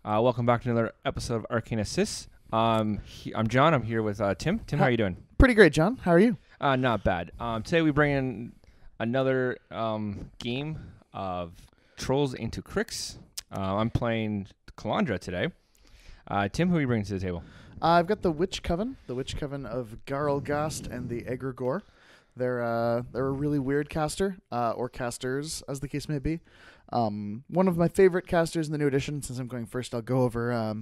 Welcome back to another episode of Arcane Assists. I'm John. I'm here with Tim. Tim, how are you doing? Pretty great, John. How are you? Not bad. Today we bring in another game of Trolls into Cricks. I'm playing Calandra today. Tim, who are you bringing to the table? I've got the Coven of Garlgast and the Egregore. They're a really weird caster, or casters, as the case may be. One of my favorite casters in the new edition. Since I'm going first, I'll go over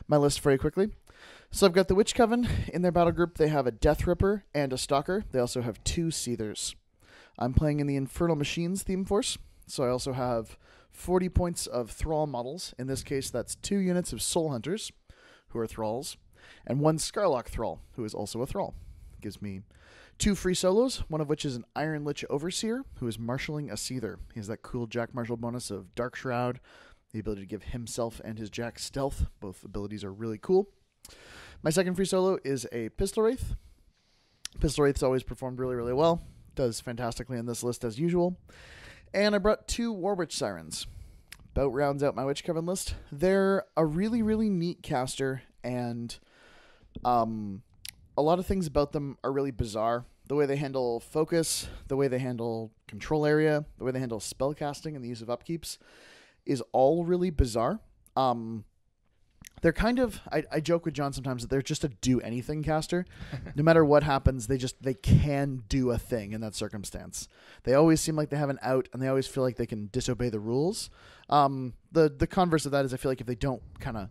my list very quickly. So I've got the Witch Coven. In their battle group, they have a Death Ripper and a Stalker. They also have 2 Seethers. I'm playing in the Infernal Machines theme force, so I also have 40 points of Thrall models. In this case, that's 2 units of Soul Hunters, who are Thralls, and 1 Scarlock Thrall, who is also a Thrall. Gives me 2 free solos, one of which is an Iron Lich Overseer, who is marshalling a Seether. He has that cool Jack Marshall bonus of Dark Shroud, the ability to give himself and his Jack stealth. Both abilities are really cool. My second free solo is a Pistol Wraith. Pistol Wraith's always performed really, really well. Does fantastically in this list as usual. And I brought 2 Warwitch Sirens. About rounds out my Witch Coven list. They're a really, really neat caster, and a lot of things about them are really bizarre. The way they handle focus, the way they handle control area, the way they handle spell casting and the use of upkeeps is all really bizarre. They're kind of, I joke with John sometimes that they're just a do-anything caster. No matter what happens, they can do a thing in that circumstance. They always seem like they have an out, and they always feel like they can disobey the rules. The converse of that is I feel like if they don't kind of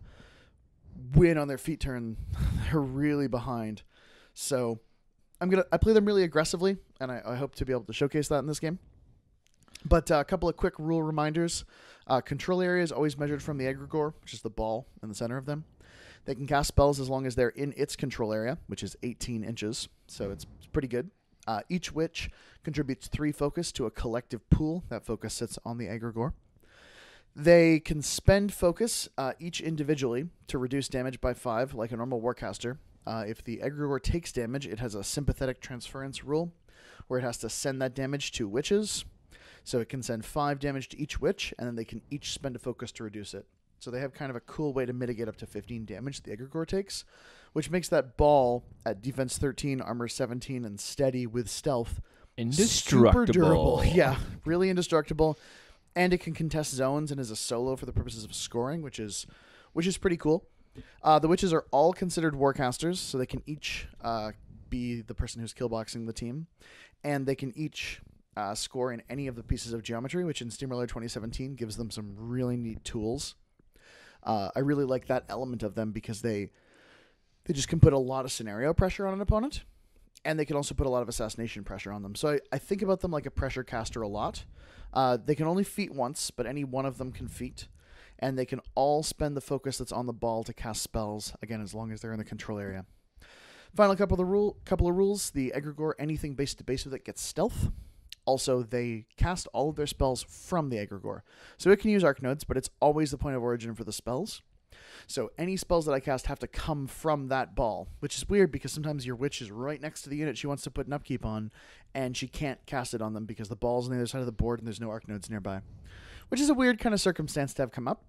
win on their feet turn, they're really behind. So I play them really aggressively, and I hope to be able to showcase that in this game. But a couple of quick rule reminders. Control area is always measured from the Egregore, which is the ball in the center of them. They can cast spells as long as they're in its control area, which is 18 inches, so it's pretty good. Each witch contributes 3 focus to a collective pool. That focus sits on the Egregore. They can spend focus each individually to reduce damage by 5, like a normal Warcaster. If the Egregore takes damage, it has a sympathetic transference rule, where it has to send that damage to witches. So it can send 5 damage to each witch, and then they can each spend a focus to reduce it. So they have kind of a cool way to mitigate up to 15 damage the Egregore takes, which makes that ball at defense 13, armor 17, and steady with stealth Indestructible. super durable. Yeah, really indestructible. And it can contest zones and is a solo for the purposes of scoring, which is pretty cool. The witches are all considered warcasters, so they can each be the person who's killboxing the team, and they can each score in any of the pieces of geometry, which in Steamroller 2017 gives them some really neat tools. I really like that element of them because they just can put a lot of scenario pressure on an opponent, and they can also put a lot of assassination pressure on them. So I think about them like a pressure caster a lot. They can only feat once, but any one of them can feat. And they can all spend the focus that's on the ball to cast spells, again, as long as they're in the control area. Final couple of rules. The Egregore, anything base to base with it gets stealth. Also, they cast all of their spells from the Egregore. So it can use Arc Nodes, but it's always the point of origin for the spells. So any spells that I cast have to come from that ball, which is weird because sometimes your witch is right next to the unit she wants to put an upkeep on, and she can't cast it on them because the ball's on the other side of the board and there's no Arc Nodes nearby. Which is a weird kind of circumstance to have come up.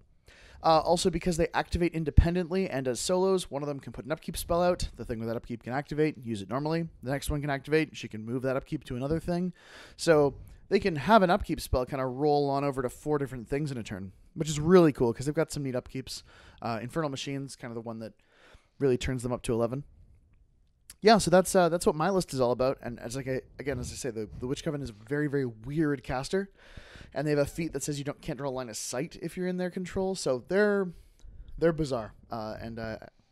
Also, because they activate independently and as solos, one of them can put an upkeep spell out. The thing with that upkeep can activate, use it normally. The next one can activate. She can move that upkeep to another thing. So they can have an upkeep spell kind of roll on over to 4 different things in a turn, which is really cool because they've got some neat upkeeps. Infernal Machines, kind of the one that really turns them up to 11. Yeah, so that's what my list is all about. And as I say, the Witch Coven is a very, very weird caster. And they have a feat that says you can't draw a line of sight if you're in their control. So they're bizarre. And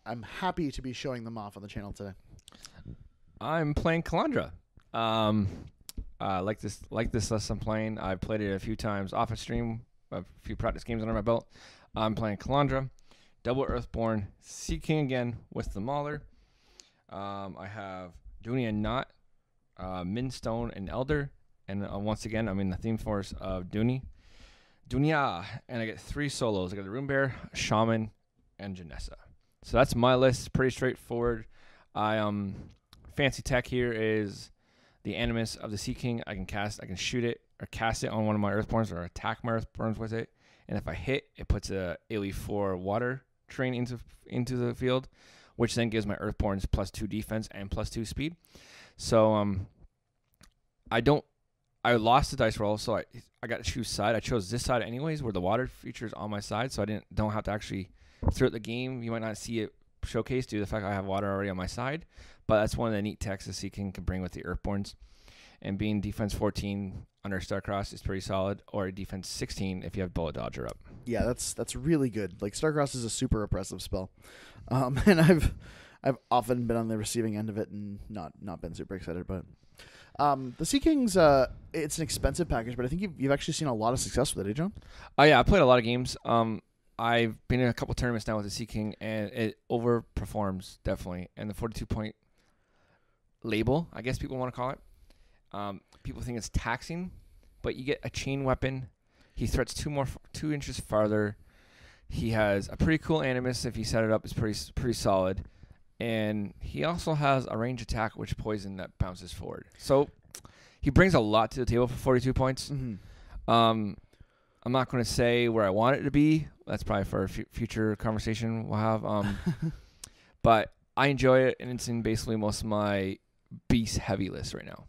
I'm happy to be showing them off on the channel today. I'm playing Calandra. Like this list I'm playing. I've played it a few times off a stream, a few practice games under my belt. I'm playing Calandra, Double Earthborn, Sea King again with the Mauler. I have Dunia and Knot, Minstone and Elder. And once again, I'm in the theme force of Dunia. And I get 3 solos. I got the Rune Bear, Shaman, and Janessa. So that's my list. It's pretty straightforward. Fancy tech here is the Animus of the Sea King. I can shoot it or cast it on one of my Earthborns or attack my Earthborns with it. and if I hit, it puts a AoE 4 water terrain into the field, which then gives my Earthborns +2 defense and +2 speed. So I lost the dice roll, so I got to choose side. I chose this side anyways, where the water feature is on my side, so I don't have to actually throughout the game. You might not see it showcased due to the fact I have water already on my side, but that's one of the neat techs the Sea King can bring with the Earthborns. And being defense 14 under Starcross is pretty solid, or defense 16 if you have Bullet Dodger up. Yeah, that's really good. Like Starcross is a super oppressive spell, and I've often been on the receiving end of it and not been super excited about it. The Sea King's it's an expensive package, but I think you've actually seen a lot of success with it, eh, John? Oh yeah, I played a lot of games. I've been in a couple tournaments now with the Sea King, and it overperforms definitely. And the 42-point label, I guess people want to call it. People think it's taxing, but you get a chain weapon. He threats 2 inches farther. He has a pretty cool animus if you set it up. It's pretty solid. And he also has a range attack, which poison that bounces forward. So he brings a lot to the table for 42 points. Mm-hmm. I'm not going to say where I want it to be. That's probably for a future conversation we'll have. But I enjoy it, and it's in basically most of my beast heavy list right now.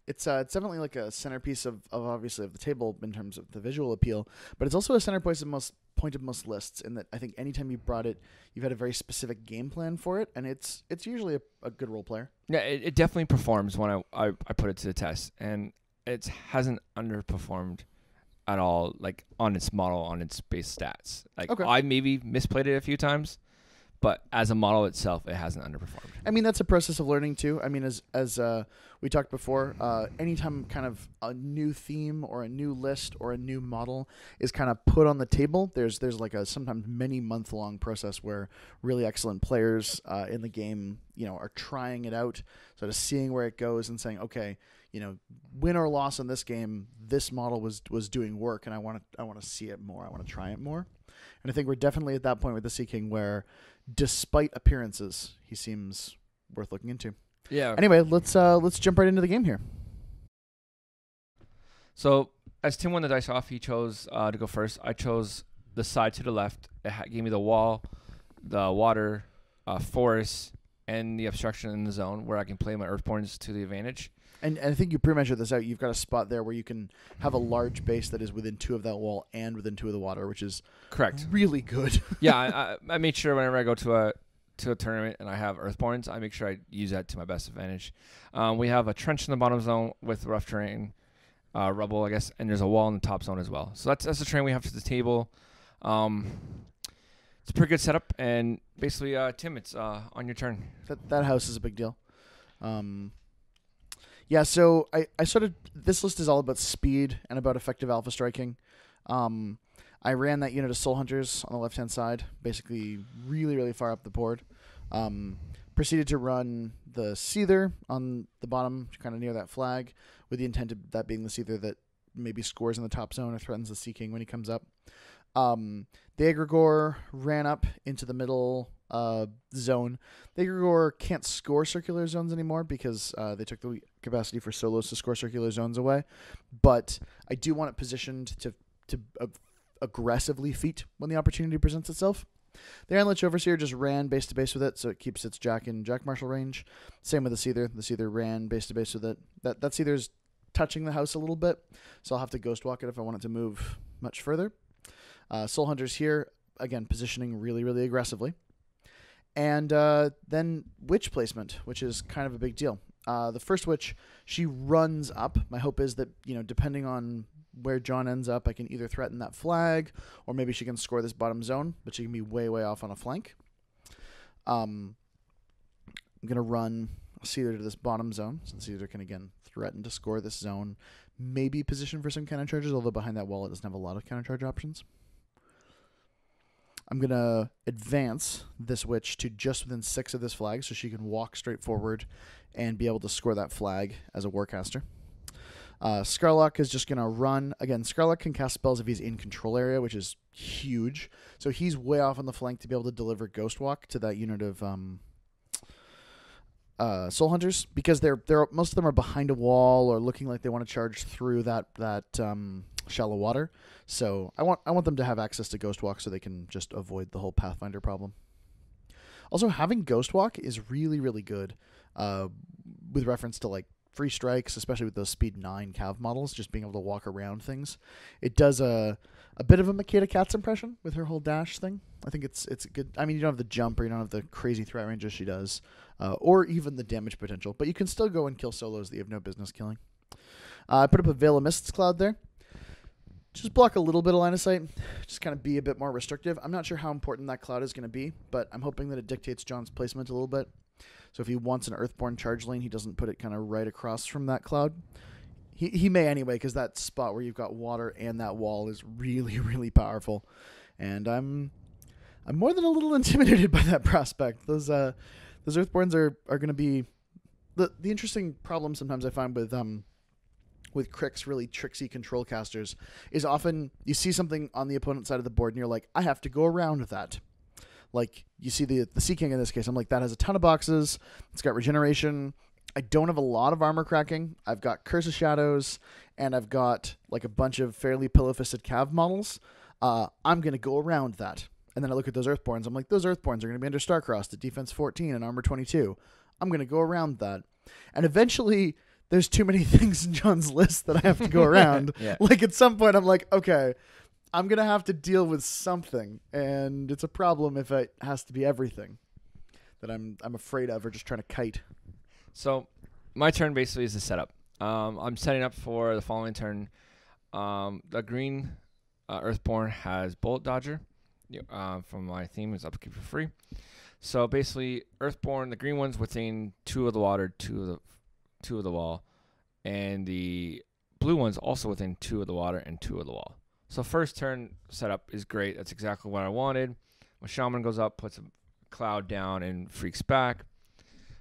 It's definitely like a centerpiece of obviously of the table in terms of the visual appeal, but it's also a centerpiece of most lists in that I think anytime you brought it, you've had a very specific game plan for it, and it's usually a good role player. Yeah, it definitely performs when I put it to the test, and it hasn't underperformed at all, like on its model, on its base stats. Like okay. I maybe misplayed it a few times, but as a model itself, it hasn't underperformed. I mean, that's a process of learning too. I mean, as we talked before, anytime kind of a new theme or a new list or a new model is kind of put on the table, there's like a sometimes many month-long process where really excellent players in the game, are trying it out, sort of seeing where it goes and saying, okay, win or loss in this game, this model was doing work, and I want to see it more. I want to try it more. And I think we're definitely at that point with the Sea King where, despite appearances, he seems worth looking into. Yeah. Anyway, let's jump right into the game here. So as Tim won the dice off, he chose to go first. I chose the side to the left. It gave me the wall, the water, forest, and the obstruction in the zone where I can play my Earthborns to the advantage. And I think you pre-measured this out. You've got a spot there where you can have a large base that is within 2 of that wall and within 2 of the water, which is correct. Really good. Yeah, I made sure whenever I go to a tournament and I have Earthborns, I make sure I use that to my best advantage. We have a trench in the bottom zone with rough terrain, rubble, I guess, and there's a wall in the top zone as well. So that's the terrain we have to the table. It's a pretty good setup, and basically, Tim, it's on your turn. That house is a big deal. Yeah, so I sort of, this list is all about speed and about effective alpha striking. I ran that unit of Soul Hunters on the left-hand side, basically really, really far up the board. Proceeded to run the Seether on the bottom, kind of near that flag, with the intent of that being the Seether that maybe scores in the top zone or threatens the Sea King when he comes up. The Egregore ran up into the middle zone. The Egregore can't score circular zones anymore because they took the capacity for solos to score circular zones away. But I do want it positioned to aggressively feat when the opportunity presents itself. The Iron Lich Overseer just ran base to base with it, so it keeps its Jack and Jack Marshal range. Same with the Seether. The Seether ran base to base with it. That Seether's touching the house a little bit, so I'll have to ghost walk it if I want it to move much further. Soul Hunters here, again, positioning really, really aggressively. And then Witch placement, which is kind of a big deal. The first Witch, she runs up. My hope is that, depending on where John ends up, I can either threaten that flag, or maybe she can score this bottom zone, but she can be way, way off on a flank. I'm going to run Seether to this bottom zone, so Seether can, again, threaten to score this zone. Maybe position for some counter charges, although behind that wall it doesn't have a lot of counter charge options. I'm going to advance this Witch to just within 6 of this flag, so she can walk straight forward and be able to score that flag as a Warcaster. Scarlock is just going to run. Again, Scarlock can cast spells if he's in control area, which is huge. So he's way off on the flank to be able to deliver Ghost Walk to that unit of Soul Hunters, because they're most of them are behind a wall or looking like they want to charge through that shallow water. So I want them to have access to Ghost Walk so they can just avoid the whole Pathfinder problem. Also, having Ghost Walk is really, really good with reference to like free strikes, especially with those speed 9 Cav models, just being able to walk around things. It does a bit of a Makeda Katz impression with her whole dash thing. I think it's good. I mean, you don't have the jump or you don't have the crazy threat ranges she does, or even the damage potential, but you can still go and kill solos that you have no business killing. I put up a Veil of Mists Cloud there. Just block a little bit of line of sight. Just kind of be a bit more restrictive. I'm not sure how important that cloud is going to be, but I'm hoping that it dictates John's placement a little bit. So if he wants an Earthborn charge lane, he doesn't put it kind of right across from that cloud. He may anyway, because that spot where you've got water and that wall is really, really powerful. And I'm more than a little intimidated by that prospect. Those Earthborns are going to be the interesting problem sometimes I find with Crick's really tricksy control casters is often you see something on the opponent's side of the board and you're like, I have to go around that. Like you see the Sea King in this case, I'm like, that has a ton of boxes. It's got regeneration. I don't have a lot of armor cracking. I've got Curse of Shadows and I've got like a bunch of fairly pillow-fisted Cav models. I'm going to go around that. And then I look at those Earthborns. I'm like, those Earthborns are going to be under Starcrossed at defense 14 and armor 22. I'm going to go around that. And eventually there's too many things in John's list that I have to go around. Yeah. Like at some point I'm like, okay, I'm going to have to deal with something. And it's a problem if it has to be everything that I'm afraid of or just trying to kite. So my turn basically is the setup. I'm setting up for the following turn. The green Earthborn has Bullet Dodger. From my theme is upkeep for free. So basically Earthborn, the green one's within 2 of the water, 2 of the wall, and the blue one's also within 2 of the water and 2 of the wall. So first turn setup is great. That's exactly what I wanted. When Shaman goes up, puts a cloud down and freaks back.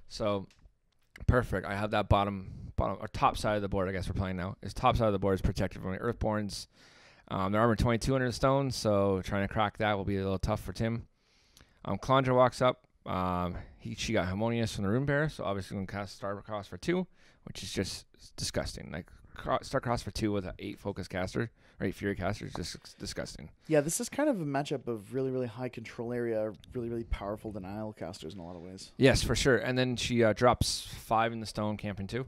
So perfect. I have that bottom or top side of the board. I guess we're playing now. Is top side of the board is protected from the Earthborns. They're armor 22 under the stone, so trying to crack that will be a little tough for Tim. Calandra walks up. She got Harmonious from the Rune Bearer, so obviously going to cast Starcross for 2, which is just disgusting. Like Starcross for 2 with an 8 focus caster or 8 Fury caster is just disgusting. Yeah, this is kind of a matchup of really, really high control area, really, really powerful denial casters in a lot of ways. Yes, for sure. And then she drops 5 in the stone, camping 2.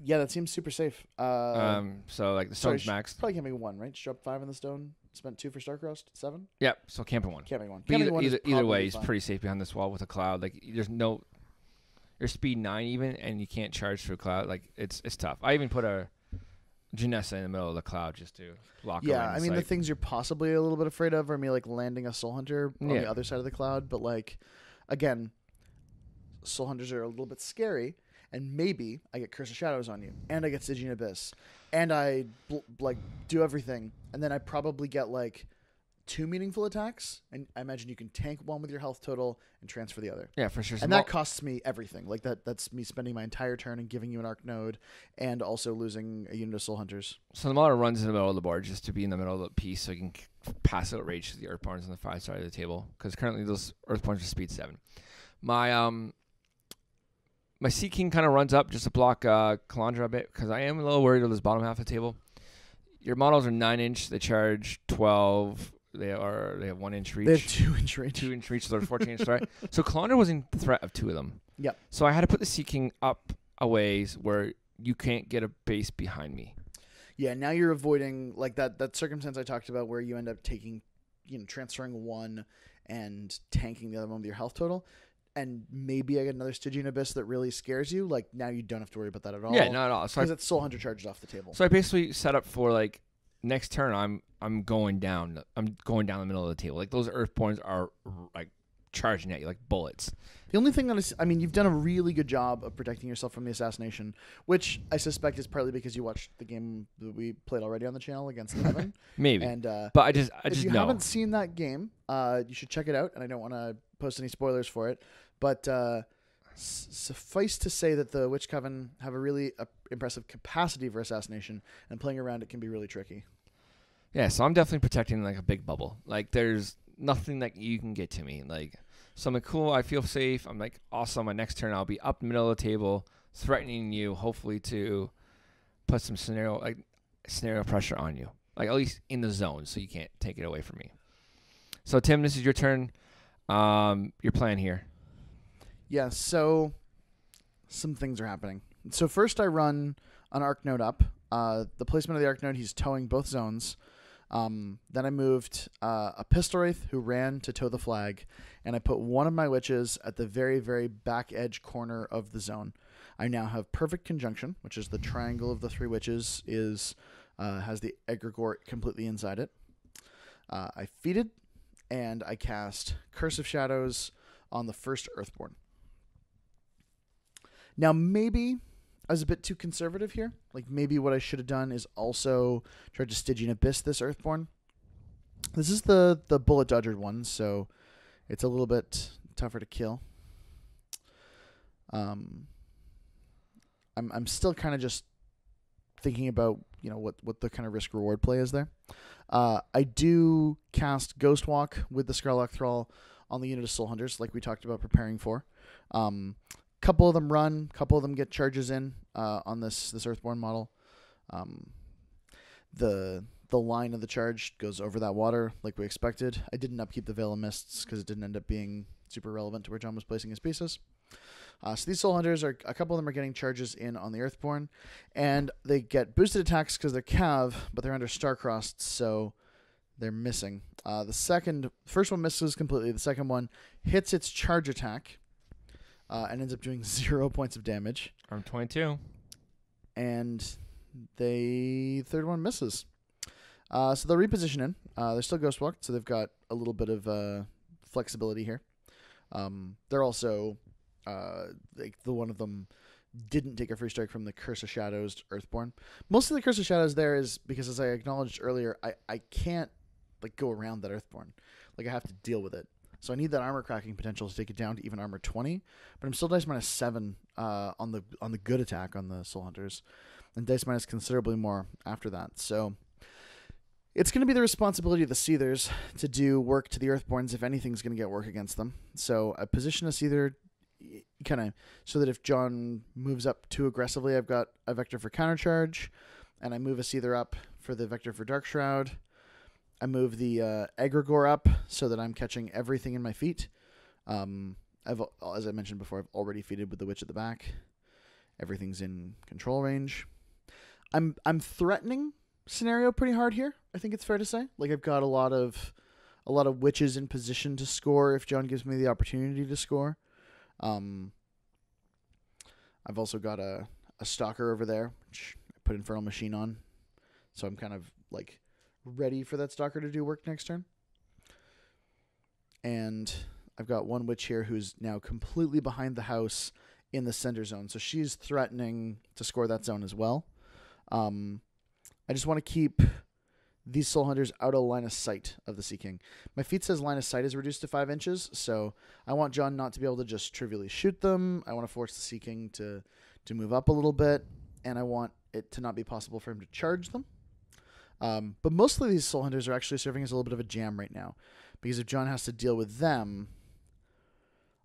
Yeah, that seems super safe. So like the stone's maxed. Probably camping 1, right? She dropped 5 in the stone, spent 2 for Starcrossed, 7. Yeah, so camping 1. Camping 1. But Camping 1 either way, he's he's pretty safe behind this wall with a cloud. Like there's no, you're speed 9 even, and you can't charge through a cloud. Like it's tough. I even put a Janessa in the middle of the cloud just to block. Yeah, I mean the things you're possibly a little bit afraid of are me like landing a Soul Hunter on the other side of the cloud. But like, again, Soul Hunters are a little bit scary. And maybe I get Curse of Shadows on you, and I get Stygian Abyss, and I do everything, and then I probably get like 2 meaningful attacks, and I imagine you can tank 1 with your health total and transfer the other. Yeah, for sure. And that costs me everything. Like that's me spending my entire turn and giving you an Arc Node, and also losing a unit of Soul Hunters. So the Mauler runs in the middle of the board just to be in the middle of the piece, so you can pass out rage to the Earthborns on the 5 side of the table, because currently those Earthborns are speed 7. My Sea King kind of runs up just to block Calandra a bit, because I am a little worried of this bottom half of the table. Your models are 9-inch. They charge 12. They have 1-inch reach. They have 2-inch reach. 2-inch reach, so they're 14-inch threat. So Calandra was in threat of 2 of them. Yep. So I had to put the Sea King up a ways where you can't get a base behind me. Yeah, now you're avoiding like that circumstance I talked about where you end up taking, transferring 1 and tanking the other one with your health total. And maybe I get another Stygian Abyss that really scares you. Like, now you don't have to worry about that at all. Yeah, not at all. Because it's Soul Hunter charged off the table. So I basically set up for, like, next turn, I'm going down. I'm going down the middle of the table. Like, those Earthborns are, like, charging at you like bullets. The only thing you've done a really good job of protecting yourself from the assassination, which I suspect is partly because you watched the game that we played already on the channel against Coven. Maybe. And but I just if you know. haven't seen that game, you should check it out. And I don't want to post any spoilers for it, but suffice to say that the Witch Coven have a really impressive capacity for assassination, and playing around it can be really tricky. Yeah, so I'm definitely protecting like a big bubble. Like there's nothing that you can get to me. Like, so I'm like, cool, I feel safe. I'm like, awesome. My next turn, I'll be up in the middle of the table, threatening you, hopefully to put some scenario. Like, scenario pressure on you, like at least in the zone, so you can't take it away from me. So Tim, this is your turn. Your plan here. Yeah, so some things are happening. So first I run an arc node up. The placement of the arc node, he's towing both zones. Then I moved a pistol wraith who ran to tow the flag, and I put one of my witches at the very, very back edge corner of the zone. I now have perfect conjunction, which is the triangle of the three witches has the egregore completely inside it. I feeded, and I cast Curse of Shadows on the first Earthborn. Now, maybe I was a bit too conservative here. Like, maybe what I should have done is also tried to Stygian Abyss this Earthborn. This is the bullet dodger one, so it's a little bit tougher to kill. I'm still kind of just thinking about, what the kind of risk-reward play is there. I do cast Ghost Walk with the Scarlock Thrall on the unit of Soul Hunters, like we talked about preparing for. Couple of them run, couple of them get charges in on this Earthborn model. The line of the charge goes over that water like we expected. I didn't upkeep the Veil of Mists because it didn't end up being super relevant to where John was placing his pieces. So these Soul Hunters, a couple of them are getting charges in on the Earthborn, and they get boosted attacks because they're Cav, but they're under Starcrossed, so they're missing. The first one misses completely. The second one hits its charge attack and ends up doing 0 points of damage. I'm 22. And the third one misses. So they'll reposition in. They're still Ghost Walked, so they've got a little bit of flexibility here. They're also... the one of them didn't take a free strike from the Curse of Shadows Earthborn. Most of the Curse of Shadows there is because, as I acknowledged earlier, I can't go around that Earthborn. I have to deal with it. So I need that armor cracking potential to take it down to even armor 20. But I'm still dice minus 7 on the good attack on the Soul Hunters, and dice minus considerably more after that. So it's going to be the responsibility of the Seethers to do work to the Earthborns if anything's going to get work against them. So I position a Seether kind of so that if John moves up too aggressively, I've got a vector for countercharge, and I move a Seether up for the vector for Dark Shroud. I move the Egregore up so that I'm catching everything in my feet. As I mentioned before, I've already feeded with the Witch at the back. Everything's in control range. I'm threatening scenario pretty hard here. I think it's fair to say. I've got a lot of witches in position to score if John gives me the opportunity to score. I've also got a Stalker over there, which I put Infernal Machine on. So I'm kind of ready for that Stalker to do work next turn. And I've got one witch here who's now completely behind the house in the center zone. So she's threatening to score that zone as well. I just want to keep these Soul Hunters out of line of sight of the Sea King. My feat says line of sight is reduced to 5 inches, so I want John not to be able to just trivially shoot them. I want to force the Sea King to move up a little bit, and I want it to not be possible for him to charge them. But mostly these Soul Hunters are actually serving as a little bit of a jam right now, because if John has to deal with them,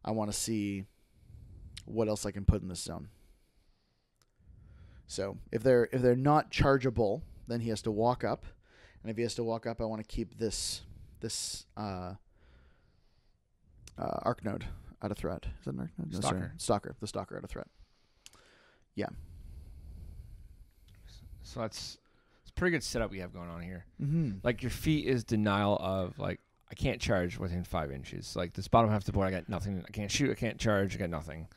I want to see what else I can put in this zone. So if they're not chargeable, then he has to walk up. And if he has to walk up, I want to keep this arc node out of threat. Is that an arc node? No, Stalker. Stalker. The Stalker out of threat. Yeah. So it's a pretty good setup we have going on here. Mm-hmm. Your feat is denial of, I can't charge within 5 inches. This bottom half of the board, I got nothing. I can't shoot. I can't charge. I got nothing.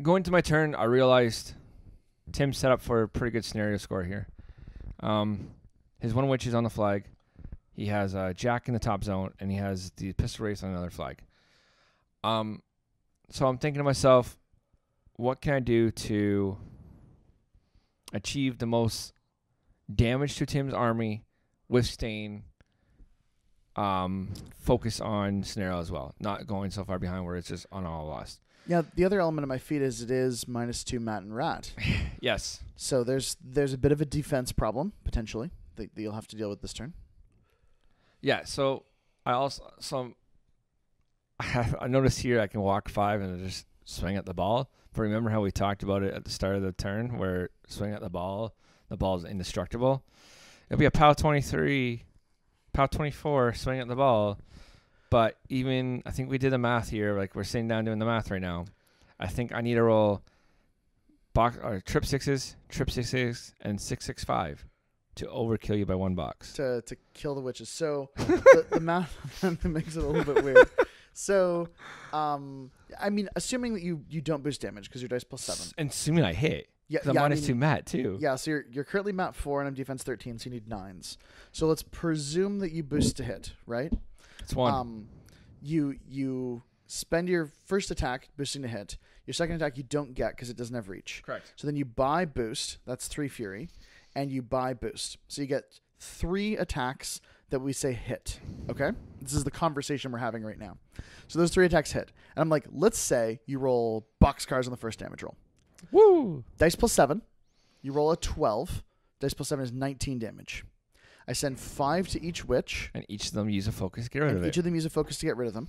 Going to my turn, I realized Tim set up for a pretty good scenario score here. His one witch is on the flag. He has Jack in the top zone, and he has the pistol race on another flag. So I'm thinking to myself, what can I do to achieve the most damage to Tim's army with staying focus on scenario as well, not going so far behind where it's just on all lost. Yeah, the other element of my feat is it is -2 Mat and Rat. Yes. So there's a bit of a defense problem, potentially, that you'll have to deal with this turn. Yeah, so I noticed here I can walk 5 and just swing at the ball. But remember how we talked about it at the start of the turn, where swing at the ball the ball's indestructible. It'll be a POW 23, POW 24 swing at the ball. But even, I think we did the math here. Like, we're sitting down doing the math right now. I think I need to roll trip sixes, and 665 to overkill you by 1 box. To kill the witches. So the math makes it a little bit weird. So, I mean, assuming that you don't boost damage because your dice plus 7. And assuming I hit. Yeah, I'm minus 2 mat too. Yeah, so you're currently mat 4 and I'm defense 13, so you need 9s. So let's presume that you boost to hit, right? It's 1. You spend your first attack boosting to hit. Your second attack you don't get because it doesn't have reach. Correct. So then you buy boost. That's 3 fury, and you buy boost. So you get 3 attacks that we say hit. Okay, this is the conversation we're having right now. So those 3 attacks hit, and I'm like, let's say you roll boxcars on the first damage roll. Woo! Dice plus 7. You roll a 12. Dice plus 7 is 19 damage. I send 5 to each witch. And each of them use a focus to get rid of it. Each of them use a focus to get rid of them.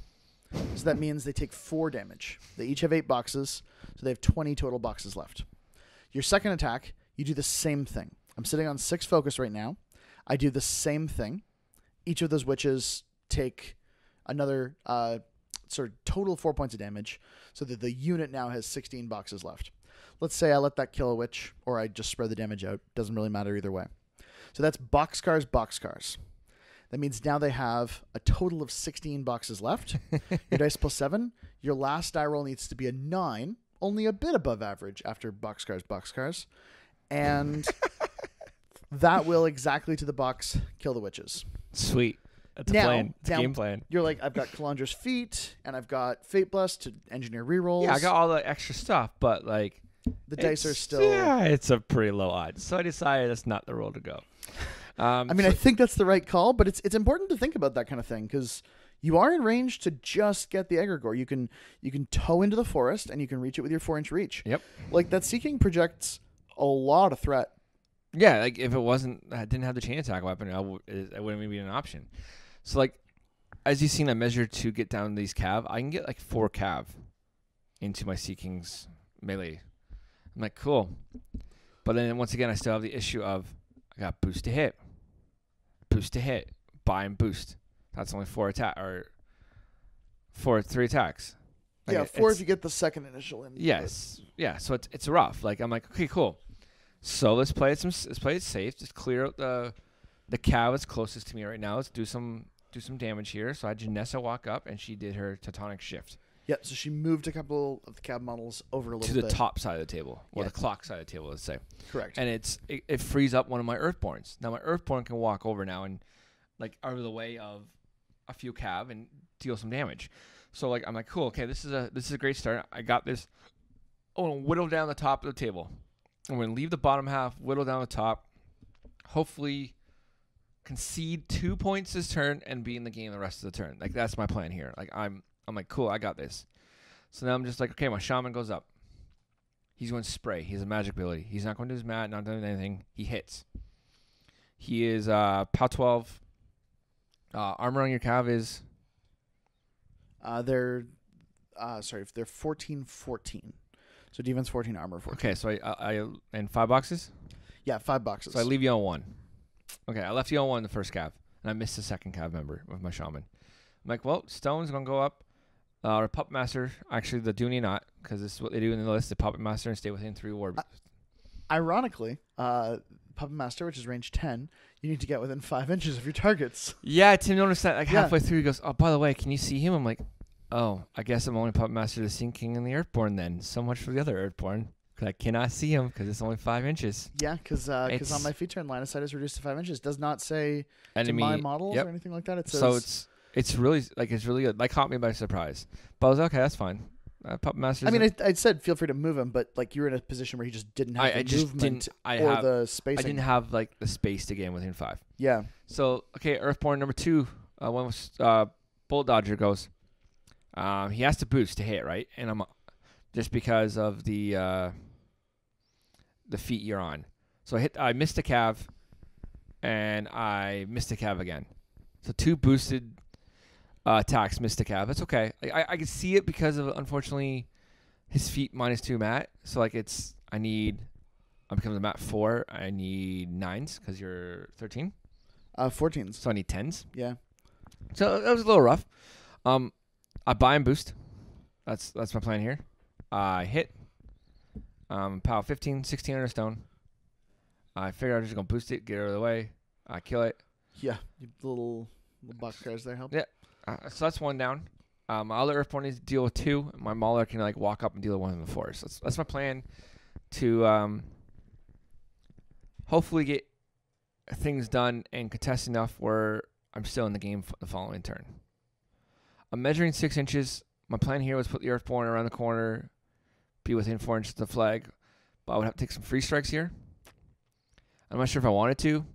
So that means they take 4 damage. They each have 8 boxes, so they have 20 total boxes left. Your second attack, you do the same thing. I'm sitting on 6 focus right now. I do the same thing. Each of those witches take another sort of total 4 points of damage, so that the unit now has 16 boxes left. Let's say I let that kill a witch, or I just spread the damage out. Doesn't really matter either way. So that's boxcars. That means now they have a total of 16 boxes left. Your dice plus 7. Your last die roll needs to be a 9, only a bit above average after boxcars. And that will exactly to the box kill the witches. Sweet. That's a plan. It's a game plan. You're like, I've got Calandra's feat, and I've got Fate Blessed to engineer rerolls. Yeah, I got all the extra stuff, but like... The dice are still... Yeah, it's a pretty low odds. So I decided that's not the roll to go. I mean, I think that's the right call, but it's important to think about that kind of thing, because you are in range to just get the egregore. You can tow into the forest, and you can reach it with your 4-inch reach. Yep. Like, that Sea King projects a lot of threat. Yeah, like, if it wasn't... I didn't have the chain attack weapon, it wouldn't even be an option. So, like, as you've seen, I measured to get down these cav. I can get, like, 4 cav into my Sea King's melee. I'm like, cool. But then, once again, I still have the issue of I got boost to hit, buy and boost. That's only 4 3 attacks. Like, yeah, 4 if you get the second initial in. Yes. Yeah, so it's rough. Like, I'm like, okay, cool. So let's play it safe. Just clear out the cav that's closest to me right now. Let's do some damage here. So I had Janessa walk up, and she did her Teutonic Shift. Yeah, so she moved a couple of the cab models over a little bit. To the top side of the table, or the clock side of the table, let's say. Correct. And it frees up one of my Earthborns. Now, my Earthborn can walk over now and, like, out of the way of a few cav and deal some damage. So, like, I'm like, cool, okay, this is a great start. I got this. I'm going to whittle down the top of the table. I'm going to leave the bottom half, whittle down the top, hopefully concede 2 points this turn and be in the game the rest of the turn. Like, that's my plan here. Like, I'm like, cool, I got this. So now I'm just like, okay, my shaman goes up. He's going to spray. He has a magic ability. He's not going to do his mat, not doing anything. He hits. He is POW 12. Armor on your cav is? They're 14-14. So defense 14, armor 14. Okay, so I and 5 boxes? Yeah, 5 boxes. So I leave you on 1. Okay, I left you on 1 the first cav, and I missed the second cav member with my shaman. I'm like, well, Stone's going to go up. Or Puppet Master, actually the Dooney not, because this is what they do in the list, the Puppet Master, and stay within 3 ward. Ironically, Puppet Master, which is range 10, you need to get within 5 inches of your targets. Yeah, Tim noticed that halfway through. He goes, oh, by the way, can you see him? I'm like, oh, I guess I'm only Puppet Master, the Sea King, and the Earthborn then. So much for the other Earthborn. Because I cannot see him because it's only 5 inches. Yeah, because on my feature, line of sight is reduced to 5 inches. Does not say enemy, to my models or anything like that. It says... So it's really good. That caught me by surprise. But I was like, okay, that's fine. Puppet Master. I mean, I said feel free to move him, but like you're in a position where he just didn't have the movement or the spacing. I didn't have like the space to get him within 5. Yeah. So okay, Earthborn number 2. One was Bolt Dodger goes. He has to boost to hit, right? And I'm just because of the feat you're on. So I missed a cav, and I missed a cav again. So 2 boosted attacks missed a cav. That's okay. I can see it because of, unfortunately, his feet -2 mat. So like I need Because I'm at 4, I need 9s because you're 13. 14s. So I need 10s. Yeah. So that was a little rough. I buy and boost. That's my plan here. I hit. Power 15, 1600 stone. I figure I'm just going to boost it, get it out of the way. I kill it. Yeah. Little box cars there help. Yeah. So that's 1 down. My other Earthborn needs to deal with 2. My Mauler can like walk up and deal with 1 in the forest. That's my plan to hopefully get things done and contest enough where I'm still in the game the following turn. I'm measuring 6 inches. My plan here was put the Earthborn around the corner, be within 4 inches of the flag, but I would have to take some free strikes here. I'm not sure if I wanted to.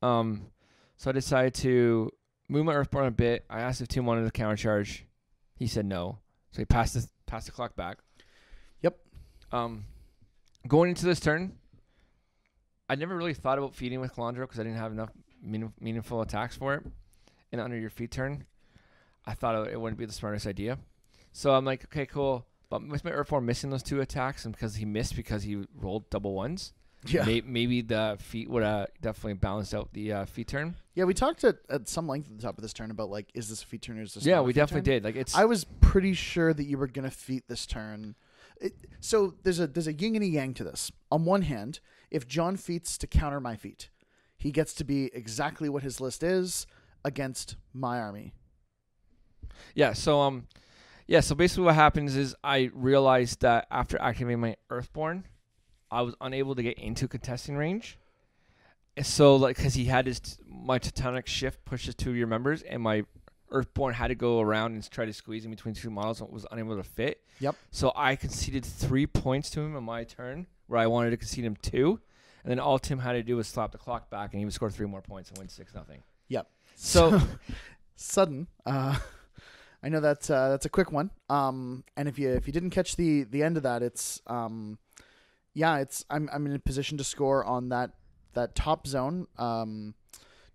So I decided to move my Earthborn a bit. I asked if Tim wanted a counter charge. He said no. So he passed the clock back. Yep. Going into this turn, I never really thought about feeding with Calandra because I didn't have enough meaningful attacks for it. And under your feet turn, I thought it wouldn't be the smartest idea. So I'm like, okay, cool. But with my Earthborn missing those 2 attacks, and because he missed because he rolled double 1s, maybe the feet would have definitely balanced out the feet turn. Yeah, we talked at some length at the top of this turn about like, is this a feet turn or is this? Yeah, not a we feat definitely turn? did. Like I was pretty sure that you were gonna feat this turn. So there's a yin and a yang to this. On one hand, if John feats to counter my feat, he gets to be exactly what his list is against my army. Yeah. So So basically, what happens is I realized that after activating my Earthborn, I was unable to get into contesting range. So, like, because he had my Tectonic Shift pushes 2 of your members, and my Earthborn had to go around and try to squeeze in between 2 models, and was unable to fit. Yep. So I conceded 3 points to him on my turn, where I wanted to concede him 2, and then all Tim had to do was slap the clock back, and he would score 3 more points and win 6-0. Yep. So sudden. I know that's a quick one. And if you didn't catch the end of that, it's I'm in a position to score on that top zone.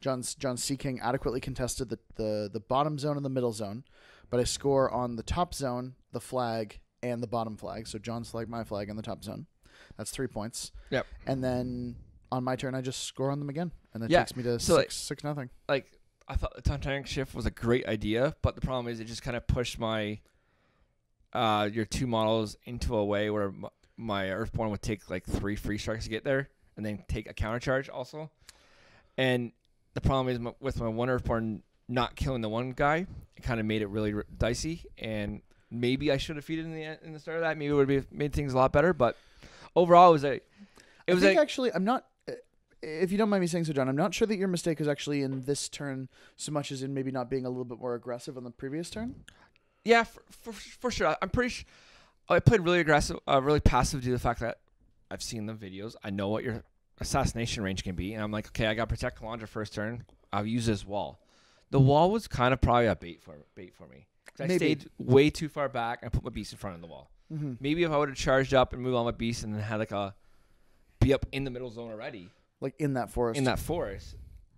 John Sea King adequately contested the bottom zone and the middle zone, but I score on the top zone, the flag, and the bottom flag. So John's flag, my flag, and the top zone. That's 3 points. Yep. And then on my turn, I just score on them again, and that takes me to 6-0. Like, I thought the Tectonic Shift was a great idea, but the problem is it just kind of pushed my your 2 models into a way where my Earthborn would take like 3 free strikes to get there, and then take a counter charge also. And the problem is with my 1 Earthborn not killing the 1 guy, it kind of made it really dicey. And maybe I should have feeded in the start of that. Maybe it would have made things a lot better. But overall, actually, I'm not. If you don't mind me saying so, John, I'm not sure that your mistake is actually in this turn so much as in maybe not being a little bit more aggressive on the previous turn. Yeah, for sure. I'm pretty sure I played really aggressive, really passive due to the fact that I've seen the videos. I know what your assassination range can be, and I'm like, okay, I got to protect Calandra first turn. I'll use this wall. The wall was kind of probably a bait for me. I stayed way too far back and put my beast in front of the wall. Mm-hmm. Maybe if I would have charged up and moved on my beast and then had like be up in the middle zone already. Like in that forest.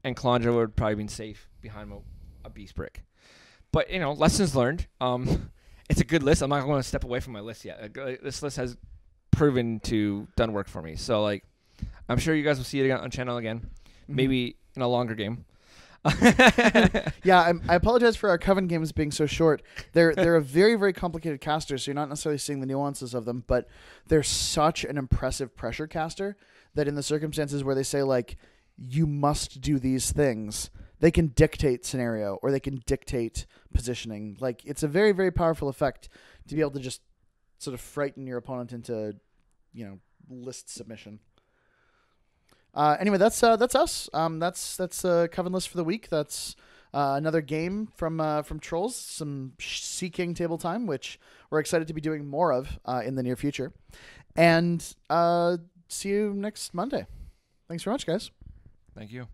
And Calandra would have probably been safe behind a beast brick. But, lessons learned. It's a good list. I'm not going to step away from my list yet. This list has proven to done work for me. So, like, I'm sure you guys will see it on channel again. Mm-hmm. Maybe in a longer game. Yeah, I apologize for our Coven games being so short. They're a very, very complicated caster, so you're not necessarily seeing the nuances of them, but they're such an impressive pressure caster that in the circumstances where they say, like, you must do these things, they can dictate scenario or they can dictate positioning. Like, it's a very, very powerful effect to be able to just sort of frighten your opponent into, list submission. Anyway, that's us. That's Coven list for the week. That's another game from Trolls, some Sea King table time, which we're excited to be doing more of in the near future. And see you next Monday. Thanks very much, guys. Thank you.